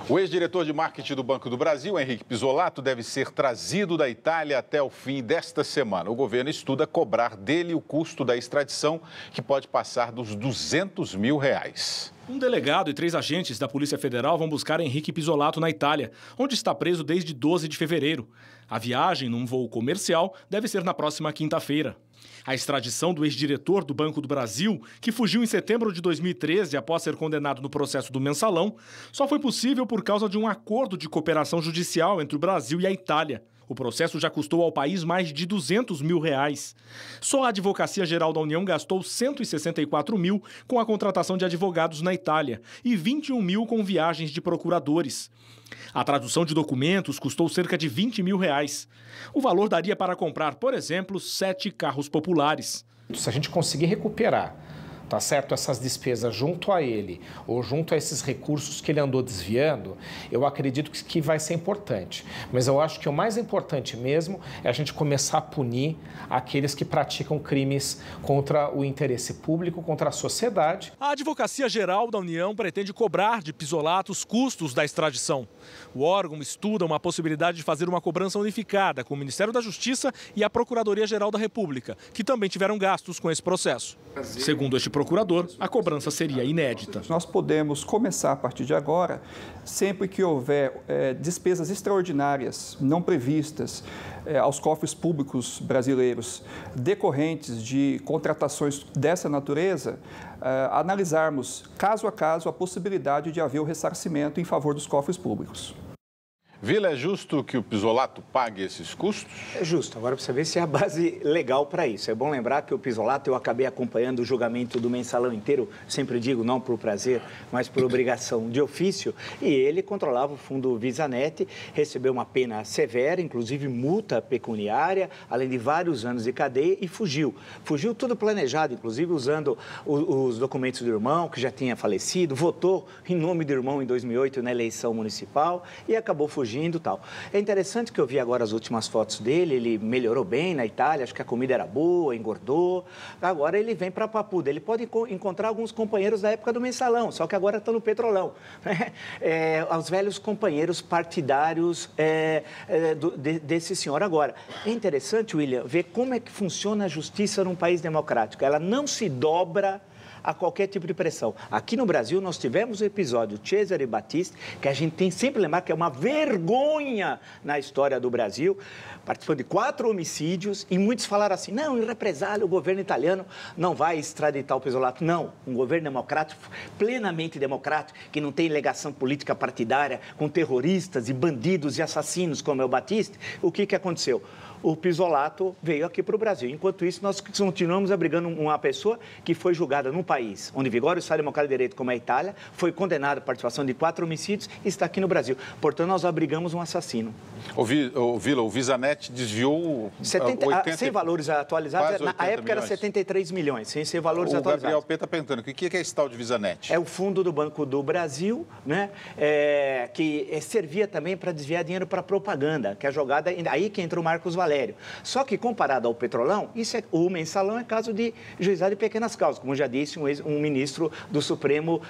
O ex-diretor de marketing do Banco do Brasil, Henrique Pisolato, deve ser trazido da Itália até o fim desta semana. O governo estuda cobrar dele o custo da extradição, que pode passar dos R$200 mil. Um delegado e 3 agentes da Polícia Federal vão buscar Henrique Pisolato na Itália, onde está preso desde 12 de fevereiro. A viagem, num voo comercial, deve ser na próxima quinta-feira. A extradição do ex-diretor do Banco do Brasil, que fugiu em setembro de 2013 após ser condenado no processo do Mensalão, só foi possível por causa de um acordo de cooperação judicial entre o Brasil e a Itália. O processo já custou ao país mais de R$200 mil. Só a Advocacia Geral da União gastou R$164 mil com a contratação de advogados na Itália e R$21 mil com viagens de procuradores. A tradução de documentos custou cerca de R$20 mil. O valor daria para comprar, por exemplo, 7 carros populares. Se a gente conseguir recuperar, tá certo, essas despesas junto a ele ou junto a esses recursos que ele andou desviando, eu acredito que vai ser importante. Mas eu acho que o mais importante mesmo é a gente começar a punir aqueles que praticam crimes contra o interesse público, contra a sociedade. A Advocacia Geral da União pretende cobrar de Pisolato os custos da extradição. O órgão estuda uma possibilidade de fazer uma cobrança unificada com o Ministério da Justiça e a Procuradoria-Geral da República, que também tiveram gastos com esse processo. Segundo este procurador, a cobrança seria inédita. Nós podemos começar a partir de agora, sempre que houver despesas extraordinárias, não previstas aos cofres públicos brasileiros, decorrentes de contratações dessa natureza, analisarmos caso a caso a possibilidade de haver o ressarcimento em favor dos cofres públicos. Vila, é justo que o Pisolato pague esses custos? É justo. Agora, precisa ver se é a base legal para isso. É bom lembrar que o Pisolato, eu acabei acompanhando o julgamento do Mensalão inteiro, sempre digo, não por prazer, mas por obrigação de ofício, e ele controlava o fundo VisaNet, recebeu uma pena severa, inclusive multa pecuniária, além de vários anos de cadeia, e fugiu. Fugiu tudo planejado, inclusive usando os documentos do irmão, que já tinha falecido, votou em nome do irmão em 2008 na eleição municipal e acabou fugindo. E tal. É interessante que eu vi agora as últimas fotos dele, ele melhorou bem na Itália, acho que a comida era boa, engordou. Agora ele vem para Papuda, ele pode encontrar alguns companheiros da época do Mensalão, só que agora estão no Petrolão. Os velhos companheiros partidários desse senhor. Agora, é interessante, William, ver como é que funciona a justiça num país democrático. Ela não se dobra a qualquer tipo de pressão. Aqui no Brasil, nós tivemos o episódio Cesare Battisti, que a gente tem sempre que lembrar que é uma vergonha na história do Brasil, participando de 4 homicídios, e muitos falaram assim, não, em represália, o governo italiano não vai extraditar o Pisolato. Não, um governo democrático, plenamente democrático, que não tem ligação política partidária com terroristas e bandidos e assassinos, como é o Battisti. O que aconteceu? O Pisolato veio aqui para o Brasil. Enquanto isso, nós continuamos abrigando uma pessoa que foi julgada num país onde vigora o Estado Democrático de Direito, como é a Itália, foi condenado à participação de 4 homicídios e está aqui no Brasil. Portanto, nós abrigamos um assassino. Vila, o VisaNet desviou 80... Sem valores atualizados, na época era 73 milhões, sem ser valores atualizados. O Gabriel P. está perguntando, o que é esse tal de VisaNet? É o fundo do Banco do Brasil, né, que servia também para desviar dinheiro para propaganda, que é jogada, aí que entra o Marcos Valério. Só que, comparado ao Petrolão, o Mensalão é caso de juizado de pequenas causas, como já disse um ministro do Supremo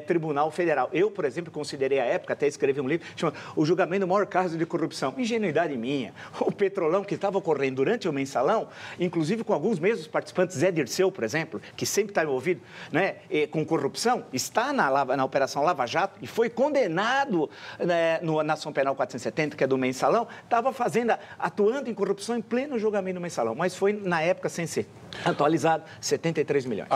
Tribunal Federal. Eu, por exemplo, considerei à época, até escrevi um livro, chama O Julgamento do Maior Caso de Corrupção. Ingenuidade minha. O Petrolão, que estava ocorrendo durante o Mensalão, inclusive com alguns mesmos participantes, Zé Dirceu, por exemplo, que sempre está envolvido, né, com corrupção, está na Operação Lava Jato e foi condenado, né, na Ação Penal 470, que é do Mensalão, estava atuando em corrupção em pleno julgamento do Mensalão, mas foi, na época, sem ser atualizado, 73 milhões.